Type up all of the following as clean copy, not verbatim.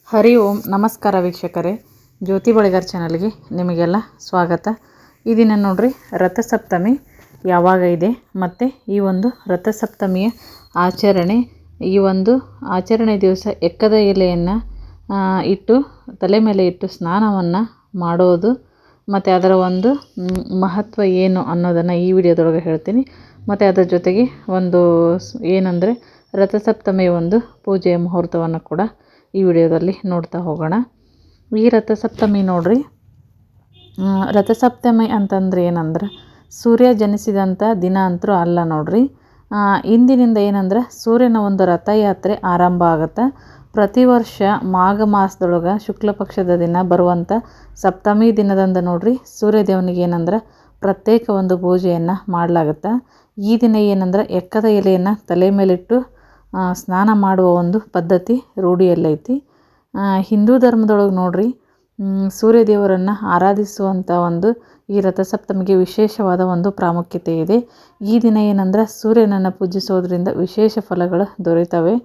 ಹರಿ ಓಂ ನಮಸ್ಕಾರ ವೀಕ್ಷಕರೇ, ಜ್ಯೋತಿ ಬಳಿಗಾರ್ ಚಾನಲ್ಗೆ ನಿಮಗೆಲ್ಲ ಸ್ವಾಗತ. ಈ ದಿನ ನೋಡ್ರಿ ರಥಸಪ್ತಮಿ ಯಾವಾಗ ಇದೆ ಮತ್ತು ಈ ಒಂದು ರಥಸಪ್ತಮಿಯ ಆಚರಣೆ ದಿವಸ ಎಕ್ಕದ ಎಲೆಯನ್ನು ಇಟ್ಟು ತಲೆ ಮೇಲೆ ಇಟ್ಟು ಸ್ನಾನವನ್ನು ಮಾಡೋದು ಮತ್ತು ಅದರ ಒಂದು ಮಹತ್ವ ಏನು ಅನ್ನೋದನ್ನು ಈ ವಿಡಿಯೋದೊಳಗೆ ಹೇಳ್ತೀನಿ. ಮತ್ತು ಅದರ ಜೊತೆಗೆ ಏನಂದರೆ ರಥಸಪ್ತಮಿಯ ಒಂದು ಪೂಜೆಯ ಮುಹೂರ್ತವನ್ನು ಕೂಡ ಈ ವಿಡಿಯೋದಲ್ಲಿ ನೋಡ್ತಾ ಹೋಗೋಣ. ಈ ರಥಸಪ್ತಮಿ ನೋಡ್ರಿ, ರಥಸಪ್ತಮಿ ಅಂತಂದ್ರೆ ಏನಂದ್ರೆ ಸೂರ್ಯ ಜನಿಸಿದಂಥ ದಿನ ಅಂತೂ ಅಲ್ಲ ನೋಡ್ರಿ. ಇಂದಿನಿಂದ ಏನಂದ್ರೆ ಸೂರ್ಯನ ಒಂದು ರಥಯಾತ್ರೆ ಆರಂಭ ಆಗುತ್ತೆ. ಪ್ರತಿ ವರ್ಷ ಮಾಘ ಮಾಸದೊಳಗೆ ಶುಕ್ಲ ಪಕ್ಷದ ದಿನ ಬರುವಂಥ ಸಪ್ತಮಿ ದಿನದಂದು ನೋಡ್ರಿ ಸೂರ್ಯದೇವನಿಗೆ ಏನಂದ್ರೆ ಪ್ರತ್ಯೇಕ ಒಂದು ಪೂಜೆಯನ್ನು ಮಾಡಲಾಗುತ್ತೆ. ಈ ದಿನ ಏನಂದ್ರೆ ಎಕ್ಕದ ಎಲೆಯನ್ನು ತಲೆ ಮೇಲಿಟ್ಟು ಸ್ನಾನ ಮಾಡುವ ಒಂದು ಪದ್ಧತಿ ರೂಢಿಯಲ್ಲೈತಿ. ಹಿಂದೂ ಧರ್ಮದೊಳಗೆ ನೋಡ್ರಿ ಸೂರ್ಯದೇವರನ್ನು ಆರಾಧಿಸುವಂಥ ಈ ರಥಸಪ್ತಮಿಗೆ ವಿಶೇಷವಾದ ಒಂದು ಪ್ರಾಮುಖ್ಯತೆ ಇದೆ. ಈ ದಿನ ಏನಂದ್ರೆ ಸೂರ್ಯನನ್ನು ಪೂಜಿಸೋದ್ರಿಂದ ವಿಶೇಷ ಫಲಗಳು ದೊರೆತವೆ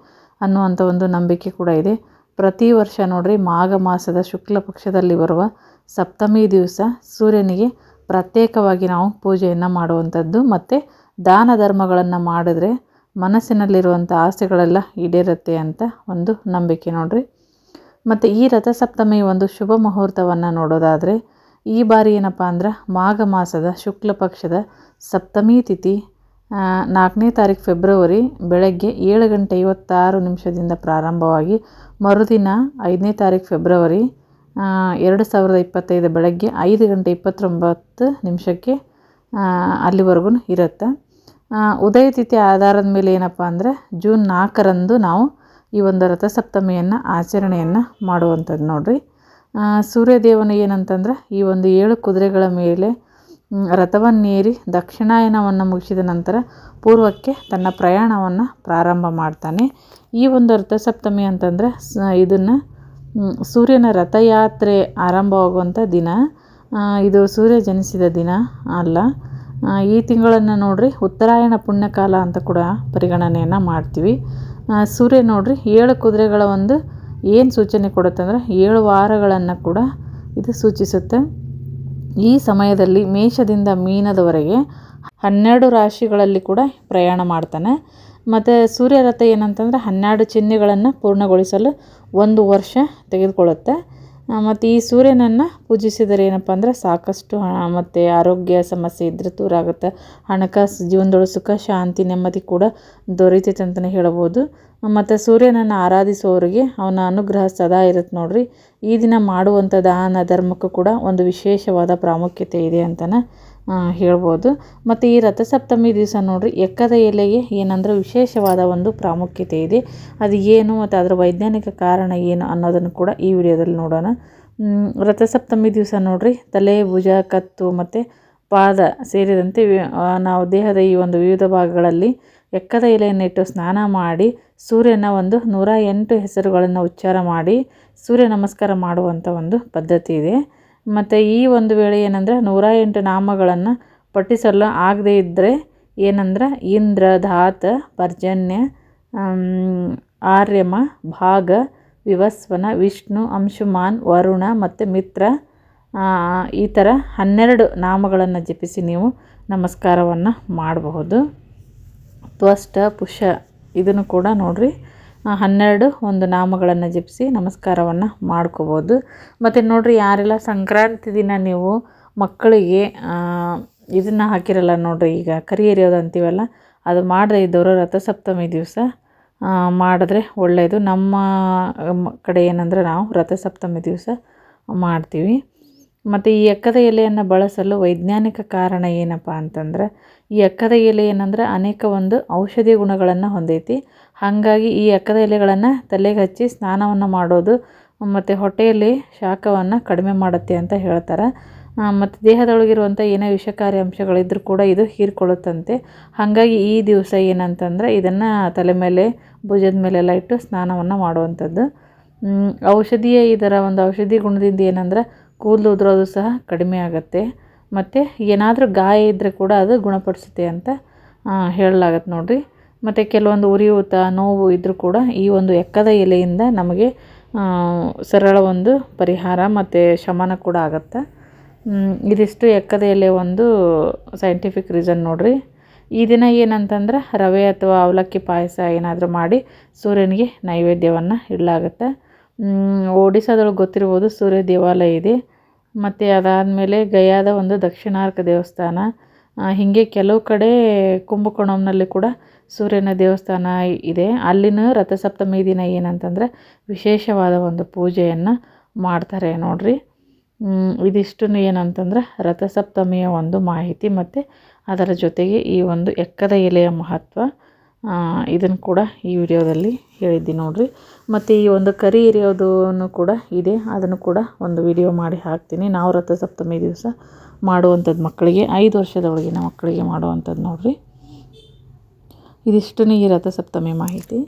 ಅನ್ನುವಂಥ ಒಂದು ನಂಬಿಕೆ ಕೂಡ ಇದೆ. ಪ್ರತಿ ವರ್ಷ ನೋಡ್ರಿ ಮಾಘ ಮಾಸದ ಶುಕ್ಲ ಪಕ್ಷದಲ್ಲಿ ಬರುವ ಸಪ್ತಮಿ ದಿವಸ ಸೂರ್ಯನಿಗೆ ಪ್ರತ್ಯೇಕವಾಗಿ ನಾವು ಪೂಜೆಯನ್ನು ಮಾಡುವಂಥದ್ದು ಮತ್ತು ದಾನ ಧರ್ಮಗಳನ್ನು ಮಾಡಿದ್ರೆ ಮನಸ್ಸಿನಲ್ಲಿರುವಂಥ ಆಸೆಗಳೆಲ್ಲ ಈಡೇರುತ್ತೆ ಅಂತ ಒಂದು ನಂಬಿಕೆ ನೋಡ್ರಿ. ಮತ್ತು ಈ ರಥಸಪ್ತಮಿ ಒಂದು ಶುಭ ಮುಹೂರ್ತವನ್ನು ನೋಡೋದಾದರೆ ಈ ಬಾರಿ ಏನಪ್ಪ ಅಂದ್ರೆ ಮಾಘ ಮಾಸದ ಶುಕ್ಲ ಪಕ್ಷದ ಸಪ್ತಮಿ ತಿಥಿ 4ನೇ ತಾರೀಕು ಫೆಬ್ರವರಿ ಬೆಳಗ್ಗೆ 7:56 ಪ್ರಾರಂಭವಾಗಿ ಮರುದಿನ 5ನೇ ತಾರೀಕು ಫೆಬ್ರವರಿ 2025 ಬೆಳಗ್ಗೆ 5:29 ಅಲ್ಲಿವರೆಗೂ ಇರುತ್ತೆ. ಉದಯ ತಿಥಿ ಆಧಾರದ ಮೇಲೆ ಏನಪ್ಪ ಅಂದರೆ ಜೂನ್ 4ರಂದು ನಾವು ಈ ಒಂದು ರಥಸಪ್ತಮಿಯನ್ನು ಆಚರಣೆಯನ್ನು ಮಾಡುವಂಥದ್ದು ನೋಡ್ರಿ. ಸೂರ್ಯದೇವನು ಏನಂತಂದ್ರೆ ಈ ಒಂದು 7 ಕುದುರೆಗಳ ಮೇಲೆ ರಥವನ್ನೇರಿ ದಕ್ಷಿಣಾಯನವನ್ನು ಮುಗಿಸಿದ ನಂತರ ಪೂರ್ವಕ್ಕೆ ತನ್ನ ಪ್ರಯಾಣವನ್ನು ಪ್ರಾರಂಭ ಮಾಡ್ತಾನೆ. ಈ ಒಂದು ರಥಸಪ್ತಮಿ ಅಂತಂದರೆ ಇದನ್ನು ಸೂರ್ಯನ ರಥಯಾತ್ರೆ ಆರಂಭವಾಗುವಂಥ ದಿನ. ಇದು ಸೂರ್ಯ ಜನಿಸಿದ ದಿನ ಅಲ್ಲ. ಈ ತಿಂಗಳನ್ನು ನೋಡ್ರಿ ಉತ್ತರಾಯಣ ಪುಣ್ಯಕಾಲ ಅಂತ ಕೂಡ ಪರಿಗಣನೆಯನ್ನು ಮಾಡ್ತೀವಿ. ಸೂರ್ಯ ನೋಡ್ರಿ 7 ಕುದುರೆಗಳ ಏನು ಸೂಚನೆ ಕೊಡುತ್ತೆ ಅಂದರೆ 7 ವಾರಗಳನ್ನು ಕೂಡ ಇದು ಸೂಚಿಸುತ್ತೆ. ಈ ಸಮಯದಲ್ಲಿ ಮೇಷದಿಂದ ಮೀನದವರೆಗೆ 12 ರಾಶಿಗಳಲ್ಲಿ ಕೂಡ ಪ್ರಯಾಣ ಮಾಡ್ತಾನೆ. ಮತ್ತು ಸೂರ್ಯ ರಥ ಏನಂತಂದರೆ 12 ಚಿಹ್ನೆಗಳನ್ನು ಪೂರ್ಣಗೊಳಿಸಲು 1 ವರ್ಷ ತೆಗೆದುಕೊಳ್ಳುತ್ತೆ. ಮತ್ತು ಈ ಸೂರ್ಯನನ್ನು ಪೂಜಿಸಿದರೆ ಏನಪ್ಪ ಅಂದರೆ ಸಾಕಷ್ಟು ಮತ್ತು ಆರೋಗ್ಯ ಸಮಸ್ಯೆ ಇದ್ದರೆ ದೂರ ಆಗುತ್ತೆ. ಹಣಕಾಸು ಜೀವನದೊಳಗೆ ಸುಖ ಶಾಂತಿ ನೆಮ್ಮದಿ ಕೂಡ ದೊರೀತೈತೆ ಅಂತಲೇ ಹೇಳ್ಬೋದು. ಮತ್ತು ಸೂರ್ಯನನ್ನು ಆರಾಧಿಸುವವರಿಗೆ ಅವನ ಅನುಗ್ರಹ ಸದಾ ಇರುತ್ತೆ ನೋಡ್ರಿ. ಈ ದಿನ ಮಾಡುವಂಥ ದಾನ ಧರ್ಮಕ್ಕೂ ಕೂಡ ಒಂದು ವಿಶೇಷವಾದ ಪ್ರಾಮುಖ್ಯತೆ ಇದೆ ಅಂತಲೇ ಹೇಳ್ಬೋದು. ಮತ್ತು ಈ ರಥಸಪ್ತಮಿ ದಿವಸ ನೋಡ್ರಿ ಎಕ್ಕದ ಎಲೆಗೆ ಏನಂದ್ರೆ ವಿಶೇಷವಾದ ಒಂದು ಪ್ರಾಮುಖ್ಯತೆ ಇದೆ. ಅದು ಏನು ಮತ್ತು ಅದರ ವೈಜ್ಞಾನಿಕ ಕಾರಣ ಏನು ಅನ್ನೋದನ್ನು ಕೂಡ ಈ ವಿಡಿಯೋದಲ್ಲಿ ನೋಡೋಣ. ರಥಸಪ್ತಮಿ ದಿವಸ ನೋಡ್ರಿ ತಲೆ, ಭುಜ, ಕತ್ತು ಮತ್ತು ಪಾದ ಸೇರಿದಂತೆ ನಾವು ದೇಹದ ಈ ಒಂದು ವಿವಿಧ ಭಾಗಗಳಲ್ಲಿ ಎಕ್ಕದ ಎಲೆಯನ್ನು ಇಟ್ಟು ಸ್ನಾನ ಮಾಡಿ ಸೂರ್ಯನ 108 ಹೆಸರುಗಳನ್ನು ಉಚ್ಚಾರ ಮಾಡಿ ಸೂರ್ಯ ನಮಸ್ಕಾರ ಮಾಡುವಂಥ ಒಂದು ಪದ್ಧತಿ ಇದೆ. ಮತ್ತು ಈ ಒಂದು ವೇಳೆ ಏನಂದರೆ 108 ನಾಮಗಳನ್ನು ಪಠಿಸಲು ಆಗದೇ ಇದ್ದರೆ ಏನಂದ್ರೆ ಇಂದ್ರ, ಧಾತ, ಪರ್ಜನ್ಯ, ಆರ್ಯಮ, ಭಾಗ, ವಿವಸ್ವನ, ವಿಷ್ಣು, ಅಂಶುಮಾನ್, ವರುಣ ಮತ್ತು ಮಿತ್ರ ಈ ಥರ 12 ನಾಮಗಳನ್ನು ಜಪಿಸಿ ನೀವು ನಮಸ್ಕಾರವನ್ನು ಮಾಡಬಹುದು. ತ್ವಷ್ಟ, ಪುಷ ಇದನ್ನು ಕೂಡ ನೋಡ್ರಿ 12 ನಾಮಗಳನ್ನು ಜಪಿಸಿ ನಮಸ್ಕಾರವನ್ನು ಮಾಡ್ಕೋಬೋದು. ಮತ್ತು ನೋಡ್ರಿ ಯಾರೆಲ್ಲ ಸಂಕ್ರಾಂತಿ ದಿನ ನೀವು ಮಕ್ಕಳಿಗೆ ಇದನ್ನು ಹಾಕಿರಲ್ಲ ನೋಡ್ರಿ, ಈಗ ಕರಿ ಎರಿಯೋದು ಅಂತೀವಲ್ಲ, ಅದು ಮಾಡದೇ ಇದ್ದವರು ರಥಸಪ್ತಮಿ ದಿವಸ ಮಾಡಿದ್ರೆ ಒಳ್ಳೆಯದು. ನಮ್ಮ ಕಡೆ ಏನಂದ್ರೆ ನಾವು ರಥಸಪ್ತಮಿ ದಿವಸ ಮಾಡ್ತೀವಿ. ಮತ್ತು ಈ ಎಕ್ಕದ ಎಲೆಯನ್ನು ಬಳಸಲು ವೈಜ್ಞಾನಿಕ ಕಾರಣ ಏನಪ್ಪ ಅಂತಂದ್ರೆ ಈ ಎಕ್ಕದ ಎಲೆ ಏನಂದ್ರೆ ಅನೇಕ ಔಷಧಿ ಗುಣಗಳನ್ನು ಹೊಂದೈತಿ. ಹಾಗಾಗಿ ಈ ಎಕ್ಕದ ಎಲೆಗಳನ್ನು ತಲೆಗೆ ಹಚ್ಚಿ ಸ್ನಾನವನ್ನು ಮಾಡೋದು ಮತ್ತು ಹೊಟ್ಟೆಯಲ್ಲಿ ಶಾಖವನ್ನು ಕಡಿಮೆ ಮಾಡುತ್ತೆ ಅಂತ ಹೇಳ್ತಾರೆ. ಮತ್ತು ದೇಹದೊಳಗಿರುವಂಥ ಏನೇ ವಿಷಕಾರಿ ಅಂಶಗಳಿದ್ರೂ ಕೂಡ ಇದು ಹೀರ್ಕೊಳ್ಳುತ್ತಂತೆ. ಹಾಗಾಗಿ ಈ ದಿವಸ ಏನಂತಂದ್ರೆ ಇದನ್ನು ತಲೆ ಮೇಲೆ ಭುಜದ ಮೇಲೆಲ್ಲ ಇಟ್ಟು ಸ್ನಾನವನ್ನು ಮಾಡುವಂಥದ್ದು. ಇದರ ಔಷಧಿ ಗುಣದಿಂದ ಏನಂದ್ರೆ ಕೂದಲು ಉದುರೋದು ಸಹ ಕಡಿಮೆ ಆಗುತ್ತೆ. ಮತ್ತು ಏನಾದರೂ ಗಾಯ ಇದ್ದರೆ ಕೂಡ ಅದು ಗುಣಪಡಿಸುತ್ತೆ ಅಂತ ಹೇಳಲಾಗತ್ತೆ ನೋಡ್ರಿ. ಮತ್ತು ಕೆಲವೊಂದು ಉರಿಯೂತ ನೋವು ಇದ್ದರೂ ಕೂಡ ಈ ಒಂದು ಎಕ್ಕದ ಎಲೆಯಿಂದ ನಮಗೆ ಸರಳ ಒಂದು ಪರಿಹಾರ ಮತ್ತು ಶಮನ ಕೂಡ ಆಗುತ್ತೆ. ಇದಿಷ್ಟು ಎಕ್ಕದ ಎಲೆ ಒಂದು ಸೈಂಟಿಫಿಕ್ ರೀಸನ್ ನೋಡಿರಿ. ಈ ದಿನ ಏನಂತಂದ್ರೆ ರವೆ ಅಥವಾ ಅವಲಕ್ಕಿ ಪಾಯಸ ಏನಾದರೂ ಮಾಡಿ ಸೂರ್ಯನಿಗೆ ನೈವೇದ್ಯವನ್ನು ಇಡಲಾಗುತ್ತೆ. ಒಡಿಸ್ಸಾದೊಳಗೆ ಗೊತ್ತಿರ್ಬೋದು ಸೂರ್ಯ ದೇವಾಲಯ ಇದೆ. ಮತ್ತು ಅದಾದಮೇಲೆ ಗಯಾದ ಒಂದು ದಕ್ಷಿಣಾರ್ಕ ದೇವಸ್ಥಾನ, ಹೀಗೆ ಕೆಲವು ಕಡೆ ಕುಂಭಕೋಣಂನಲ್ಲಿ ಕೂಡ ಸೂರ್ಯನ ದೇವಸ್ಥಾನ ಇದೆ. ಅಲ್ಲಿನ ರಥಸಪ್ತಮಿ ದಿನ ಏನಂತಂದರೆ ವಿಶೇಷವಾದ ಒಂದು ಪೂಜೆಯನ್ನು ಮಾಡ್ತಾರೆ ನೋಡ್ರಿ. ಇದಿಷ್ಟು ಏನಂತಂದ್ರೆ ರಥಸಪ್ತಮಿಯ ಒಂದು ಮಾಹಿತಿ ಮತ್ತು ಅದರ ಜೊತೆಗೆ ಈ ಒಂದು ಎಕ್ಕದ ಎಲೆಯ ಮಹತ್ವ, ಇದನ್ನು ಕೂಡ ಈ ವಿಡಿಯೋದಲ್ಲಿ ಹೇಳಿದ್ದೀನಿ ನೋಡ್ರಿ. ಮತ್ತು ಈ ಒಂದು ಕರಿ ಎರೆಯೋದನ್ನು ಕೂಡ ಇದೆ, ಅದನ್ನು ಕೂಡ ಒಂದು ವಿಡಿಯೋ ಮಾಡಿ ಹಾಕ್ತೀನಿ. ನಾವು ರಥಸಪ್ತಮಿ ದಿವಸ ಮಾಡುವಂಥದ್ದು ಮಕ್ಕಳಿಗೆ 5 ವರ್ಷದ ಒಳಗಿನ ಮಕ್ಕಳಿಗೆ ಮಾಡುವಂಥದ್ದು ನೋಡ್ರಿ. ಇದಿಷ್ಟು ಈ ರಥಸಪ್ತಮಿ ಮಾಹಿತಿ.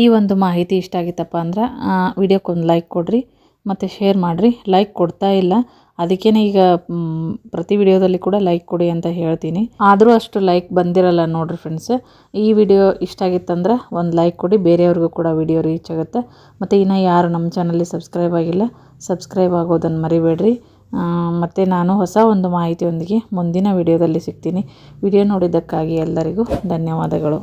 ಈ ಒಂದು ಮಾಹಿತಿ ಇಷ್ಟ ಆಗಿತ್ತಪ್ಪ ಅಂದ್ರೆ ವಿಡಿಯೋಕ್ಕೊಂದು ಲೈಕ್ ಕೊಡಿರಿ ಮತ್ತು ಶೇರ್ ಮಾಡಿರಿ. ಲೈಕ್ ಕೊಡ್ತಾ ಇಲ್ಲ, ಅದಕ್ಕೇ ಈಗ ಪ್ರತಿ ವಿಡಿಯೋದಲ್ಲಿ ಕೂಡ ಲೈಕ್ ಕೊಡಿ ಅಂತ ಹೇಳ್ತೀನಿ. ಆದರೂ ಅಷ್ಟು ಲೈಕ್ ಬಂದಿರಲ್ಲ ನೋಡಿರಿ ಫ್ರೆಂಡ್ಸ್. ಈ ವಿಡಿಯೋ ಇಷ್ಟ ಆಗಿತ್ತಂದ್ರೆ ಒಂದು ಲೈಕ್ ಕೊಡಿ, ಬೇರೆಯವ್ರಿಗೂ ಕೂಡ ವಿಡಿಯೋ ರೀಚ್ ಆಗುತ್ತೆ. ಮತ್ತು ಇನ್ನು ಯಾರು ನಮ್ಮ ಚಾನಲ್ಲಿ ಸಬ್ಸ್ಕ್ರೈಬ್ ಆಗಿಲ್ಲ, ಸಬ್ಸ್ಕ್ರೈಬ್ ಆಗೋದನ್ನು ಮರಿಬೇಡ್ರಿ. ಮತ್ತು ನಾನು ಹೊಸ ಒಂದು ಮಾಹಿತಿಯೊಂದಿಗೆ ಮುಂದಿನ ವಿಡಿಯೋದಲ್ಲಿ ಸಿಗ್ತೀನಿ. ವಿಡಿಯೋ ನೋಡಿದ್ದಕ್ಕಾಗಿ ಎಲ್ಲರಿಗೂ ಧನ್ಯವಾದಗಳು.